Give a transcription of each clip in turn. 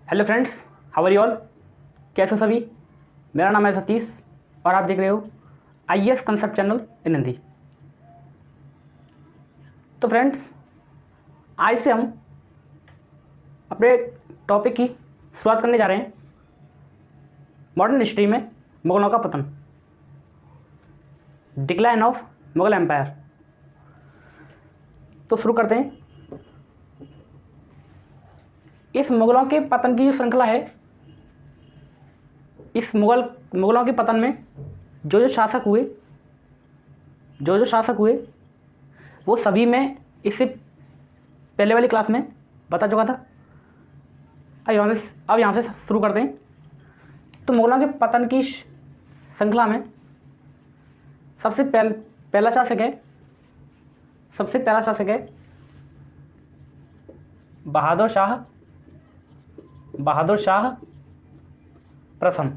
Hello friends, how are you all. कैसे हो सभी। मेरा नाम है सतीश और आप देख रहे हो IAS concept channel in Hindi. तो फ्रेंड्स, आज से हम अपने टॉपिक की शुरुआत करने जा रहे हैं मॉडर्न हिस्ट्री में मुगलों का पतन, डिक्लाइन ऑफ मुगल एम्पायर। तो शुरू करते हैं। इस मुगलों के पतन की जो श्रृंखला है, इस मुगलों के पतन में जो शासक हुए वो सभी मैं इससे पहले वाली क्लास में बता चुका था। अब यहाँ से शुरू करते हैं। तो मुगलों के पतन की श्रृंखला में सबसे पहला शासक है बहादुर शाह प्रथम।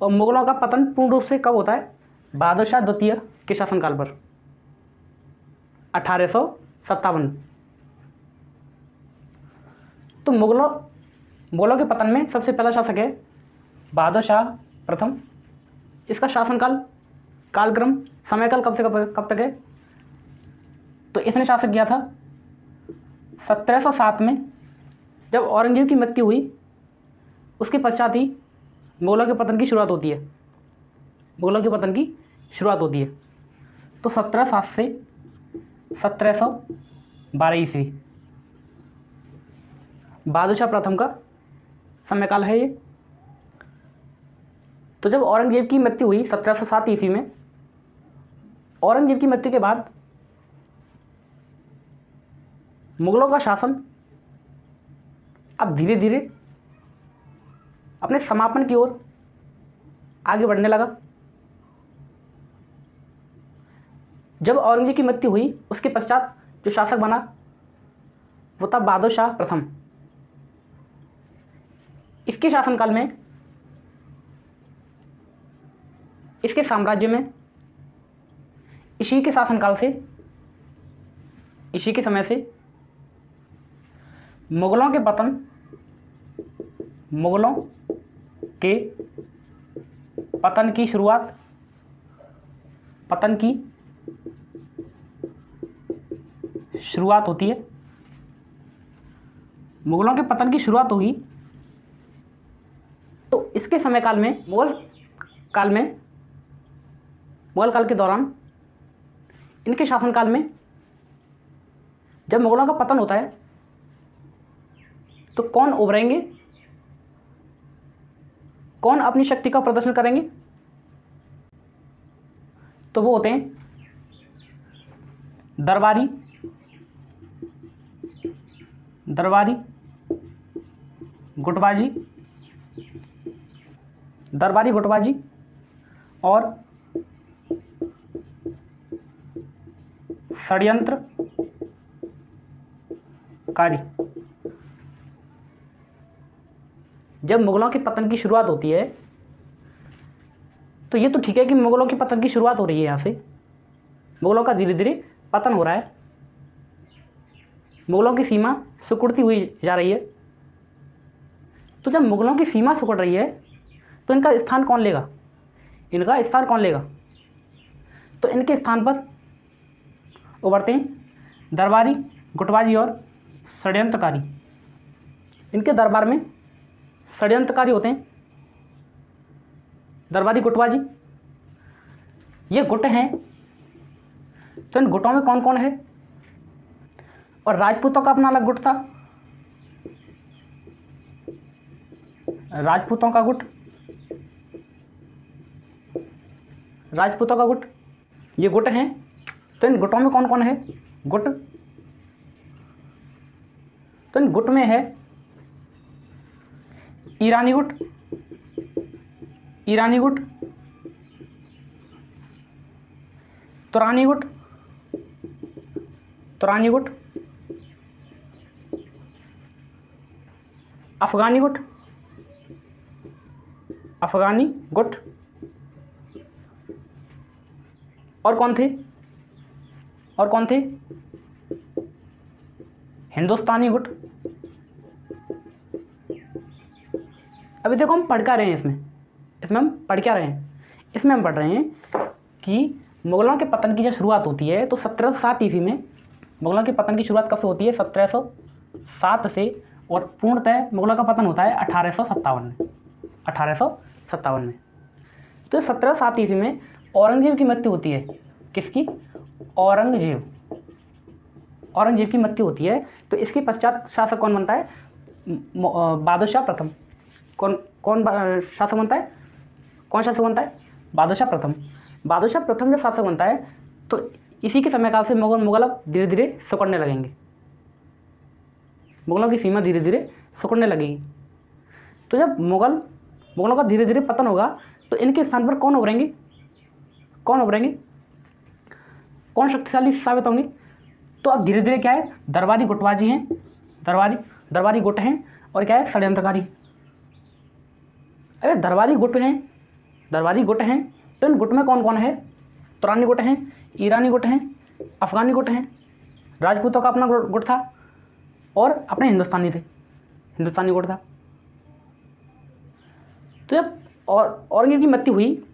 और मुगलों का पतन पूर्ण रूप से कब होता है? बहादुर शाह द्वितीय के शासनकाल पर 1857। तो मुगलों के पतन में सबसे पहला शासक है बहादुर शाह प्रथम। इसका कालक्रम समयकाल कब से कब तक है? तो इसने शासन किया था 1707 में, जब औरंगजेब की मृत्यु हुई उसके पश्चात ही मुगलों के पतन की शुरुआत होती है। तो 1707 से 1712 ईस्वी बहादुर शाह प्रथम का समयकाल है ये। तो जब औरंगजेब की मृत्यु हुई 1707 ईस्वी में, औरंगजेब की मृत्यु के बाद मुगलों का शासन अब धीरे धीरे अपने समापन की ओर आगे बढ़ने लगा। जब औरंगजेब की मृत्यु हुई उसके पश्चात जो शासक बना वो था बहादुर शाह प्रथम। इसके शासनकाल में, इसके साम्राज्य में इसी के समय से मुगलों के पतन की शुरुआत होती है। मुगलों के पतन की शुरुआत होगी तो इसके समयकाल में मुगल काल के दौरान, इनके शासनकाल में जब मुगलों का पतन होता है तो कौन उभरेंगे, कौन अपनी शक्ति का प्रदर्शन करेंगे? तो वो होते हैं दरबारी गुटबाजी और षड्यंत्रकारी। जब मुगलों के पतन की शुरुआत होती है तो ये तो ठीक है कि मुगलों के पतन की शुरुआत हो रही है, यहाँ से मुगलों का धीरे धीरे पतन हो रहा है, मुगलों की सीमा सिकुड़ती हुई जा रही है। तो जब मुगलों की सीमा सिकुड़ रही है तो इनका स्थान कौन लेगा? तो इनके स्थान पर उभरते हैं दरबारी गुटबाजी और षड्यंत्रकारी। इनके दरबार में षड्यंत्रकारी होते हैं दरबारी गुटबाजी। ये गुट हैं। तो इन गुटों में कौन कौन है? और राजपूतों का अपना अलग गुट था। राजपूतों का गुट, ये गुट हैं। तो इन गुटों में कौन कौन है? तो इन गुट में है ईरानी गुट, तुरानी गुट, अफगानी गुट और कौन थे? हिंदुस्तानी गुट, अभी देखो हम पढ़ क्या रहे हैं इसमें हम पढ़ क्या रहे हैं, इसमें हम पढ़ रहे हैं कि मुगलों के पतन की जब शुरुआत होती है तो 1707 ईस्वी में मुगलों के पतन की शुरुआत कब से होती है, 1707 से, और पूर्णतः मुगलों का पतन होता है 1857 में। तो 1707 ईस्वी में औरंगजेब की मृत्यु होती है। किसकी? औरंगजेब की मृत्यु होती है। तो इसके पश्चात शासक कौन बनता है? बहादुर शाह प्रथम। कौन शासक बनता है? कौन शासक बनता है? बहादुर शाह प्रथम। बहादुर शाह प्रथम जब शासक बनता है तो इसी के समय काल से मुगल अब धीरे धीरे सिकुड़ने लगेंगे। मुगलों की सीमा धीरे धीरे सिकुड़ने लगेगी। तो जब मुगलों का धीरे धीरे पतन होगा तो इनके स्थान पर कौन उभरेंगे? कौन शक्तिशाली साबित होंगे? तो अब धीरे धीरे क्या है, दरबारी गुटबाजी हैं, दरबारी गुट हैं, और क्या है, षड्यंत्रकारी। अरे दरबारी गुट हैं तो इन गुट में कौन कौन है? तुरानी गुट हैं, ईरानी गुट हैं, अफगानी गुट हैं, राजपूतों का अपना गुट था, और अपने हिंदुस्तानी गुट था। तो जब औरंगजेब की मृत्यु हुई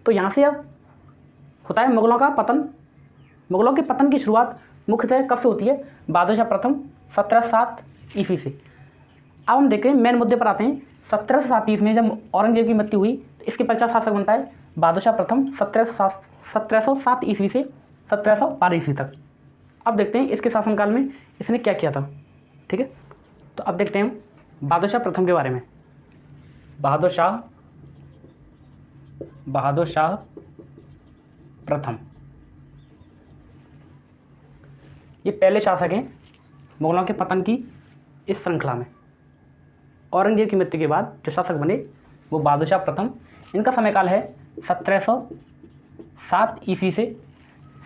तो यहाँ से अब होता है मुगलों का पतन। मुगलों के पतन की शुरुआत मुख्यतः कब से होती है? बहादुर शाह प्रथम 1707 ईस्वी से। अब हम देखते हैं मेन मुद्दे पर आते हैं। 1707 ईस्वी में जब औरंगजेब की मृत्यु हुई तो इसके पश्चात शासक बनता है बहादुर शाह प्रथम 1707 ईस्वी से 1712 ईस्वी तक। अब देखते हैं इसके शासनकाल में इसने क्या किया था। ठीक है, तो अब देखते हैं बहादुर शाह प्रथम के बारे में। बहादुर शाह प्रथम ये पहले शासक हैं मुगलों के पतन की इस श्रृंखला में। औरंगजेब की मृत्यु के बाद जो शासक बने वो बहादुर शाह प्रथम। इनका समय काल है 1707 ईस्वी से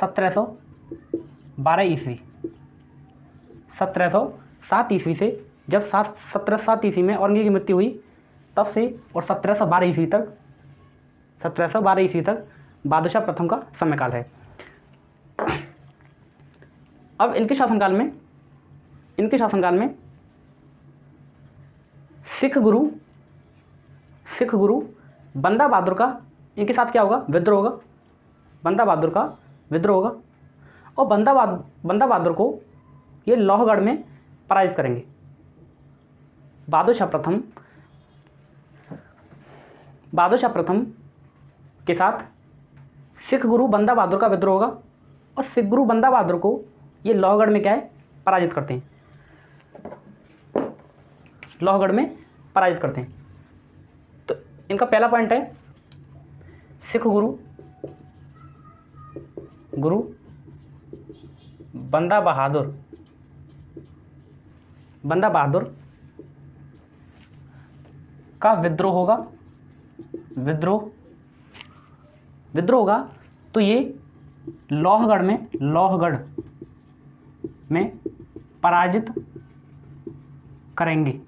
1712 ईस्वी। 1707 ईस्वी से जब 1707 ईस्वी में औरंगजेब की मृत्यु हुई तब से और 1712 ईस्वी तक बहादुर शाह प्रथम का समयकाल है। अब इनके शासनकाल में सिख गुरु बंदा बहादुर का इनके साथ क्या होगा? विद्रोह होगा। बंदा बहादुर का विद्रोह होगा और बंदा बहादुर को ये लोहगढ़ में पराजित करेंगे। बहादुर शाह प्रथम के साथ सिख गुरु बंदा बहादुर का विद्रोह होगा और सिख गुरु बंदा बहादुर को ये लोहगढ़ में क्या है? पराजित करते हैं। तो इनका पहला पॉइंट है सिख गुरु बंदा बहादुर का विद्रोह होगा। तो ये लोहगढ़ में पराजित करेंगे।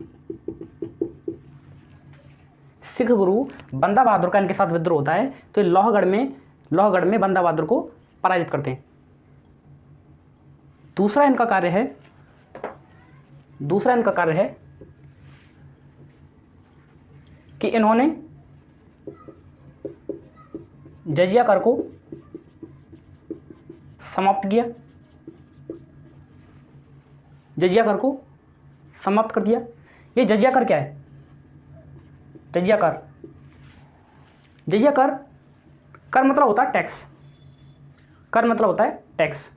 सिख गुरु बंदा बहादुर का इनके साथ विद्रोह होता है तो ये लोहगढ़ में बंदा बहादुर को पराजित करते हैं। दूसरा इनका कार्य है कि इन्होंने जजिया कर को समाप्त कर दिया। ये जजिया कर क्या है? जजिया कर मतलब होता है टैक्स।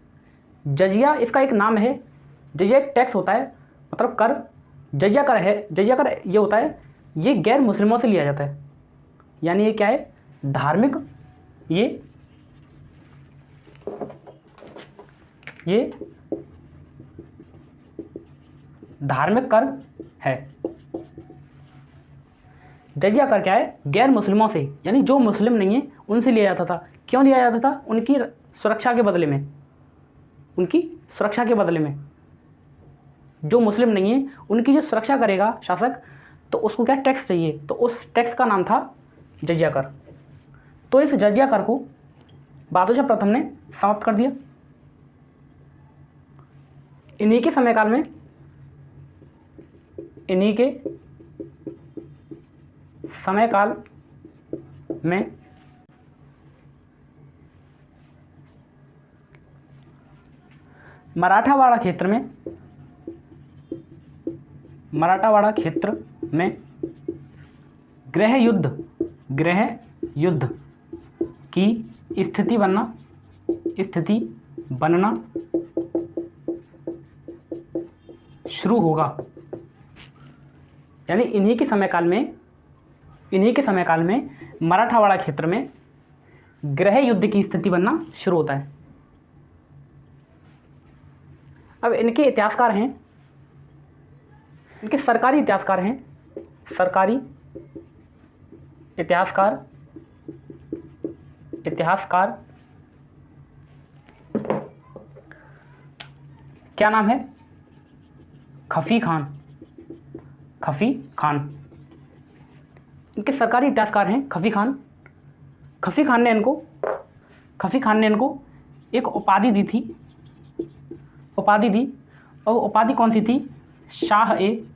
जजिया इसका एक नाम है। जजिया एक टैक्स होता है, मतलब कर। जजिया कर ये होता है, ये गैर मुस्लिमों से लिया जाता है। यानी ये क्या है? धार्मिक ये धार्मिक कर है। जजिया कर क्या है? गैर मुस्लिमों से, यानी जो मुस्लिम नहीं है उनसे लिया जाता था। क्यों लिया जाता था? उनकी सुरक्षा के बदले में। जो मुस्लिम नहीं है उनकी जो सुरक्षा करेगा शासक, तो उसको क्या टैक्स चाहिए, तो उस टैक्स का नाम था जजिया कर। तो इस जजिया कर को बहादुर शाह प्रथम ने समाप्त कर दिया। इन्हीं के समय काल में मराठावाड़ा क्षेत्र में गृह युद्ध की स्थिति बनना शुरू होगा। यानी इन्हीं के समय काल में मराठावाड़ा क्षेत्र में गृह युद्ध की स्थिति बनना शुरू होता है। अब इनके इतिहासकार हैं, इनके सरकारी इतिहासकार क्या नाम है? खफी खान। इनके सरकारी इतिहासकार हैं खफी खान। खफी खान ने इनको एक उपाधि दी और उपाधि कौन सी थी? शाह ए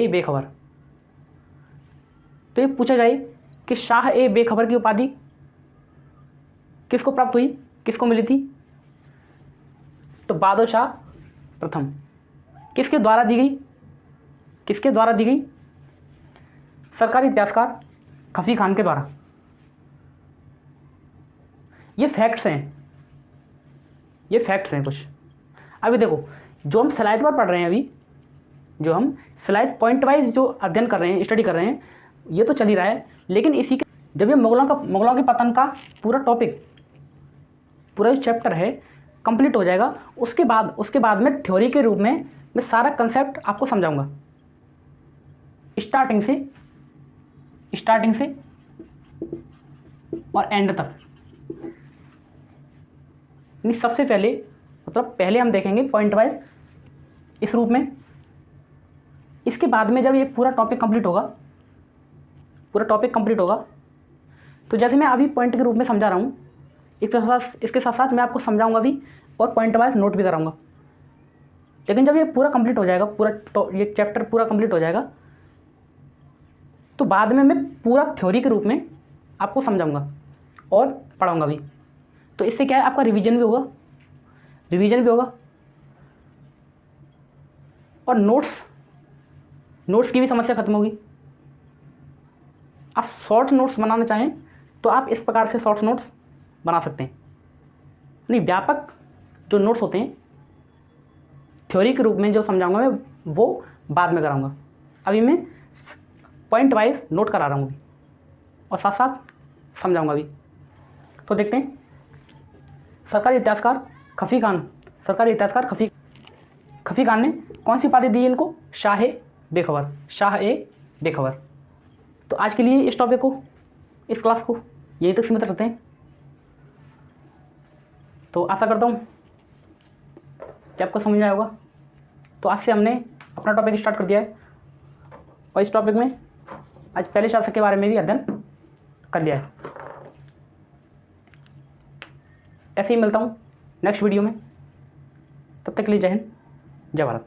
बेखबर। तो ये पूछा जाए कि शाह ए बेखबर की उपाधि किसको प्राप्त हुई, किसको मिली थी? तो बहादुर शाह प्रथम। किसके द्वारा दी गई? सरकारी इतिहासकार खफी खान के द्वारा। ये फैक्ट्स हैं कुछ। अभी देखो, जो हम स्लाइड पर पढ़ रहे हैं, अभी जो हम स्लाइड पॉइंट वाइज जो अध्ययन कर रहे हैं, स्टडी कर रहे हैं, ये तो चल ही रहा है। लेकिन इसी के जब ये मुगलों के पतन का पूरा टॉपिक, पूरा जो चैप्टर है कंप्लीट हो जाएगा, उसके बाद में थ्योरी के रूप में मैं सारा कंसेप्ट आपको समझाऊंगा, स्टार्टिंग से और एंड तक। सबसे पहले हम देखेंगे पॉइंट वाइज इस रूप में। इसके बाद में जब ये पूरा टॉपिक कंप्लीट होगा, तो जैसे मैं अभी पॉइंट के रूप में समझा रहा हूँ, इसके साथ साथ मैं आपको समझाऊंगा भी और पॉइंट वाइज नोट भी कराऊंगा। लेकिन जब ये पूरा कंप्लीट हो जाएगा, ये चैप्टर पूरा कंप्लीट हो जाएगा, तो बाद में मैं पूरा थ्योरी के रूप में आपको समझाऊंगा और पढ़ाऊंगा भी। तो इससे क्या है, आपका रिवीजन भी होगा और नोट्स की भी समस्या खत्म होगी। आप शॉर्ट नोट्स बनाना चाहें तो आप इस प्रकार से शॉर्ट नोट्स बना सकते हैं। नहीं, व्यापक जो नोट्स होते हैं थ्योरी के रूप में जो समझाऊंगा मैं, वो बाद में कराऊंगा। अभी मैं पॉइंट वाइज नोट करा रहा हूँ और साथ साथ समझाऊंगा भी। तो देखते हैं, सरकारी इतिहासकार खफी खान ने कौन सी उपाधि दी इनको? शाह ए बेखबर। तो आज के लिए इस टॉपिक को, इस क्लास को यहीं तक सीमित रखते हैं। तो आशा करता हूँ कि आपको समझ में आया होगा। तो आज से हमने अपना टॉपिक स्टार्ट कर दिया है और इस टॉपिक में आज पहले शासक के बारे में भी अध्ययन कर लिया है। ऐसे ही मिलता हूँ नेक्स्ट वीडियो में। तब तक के लिए जय हिंद, जय भारत।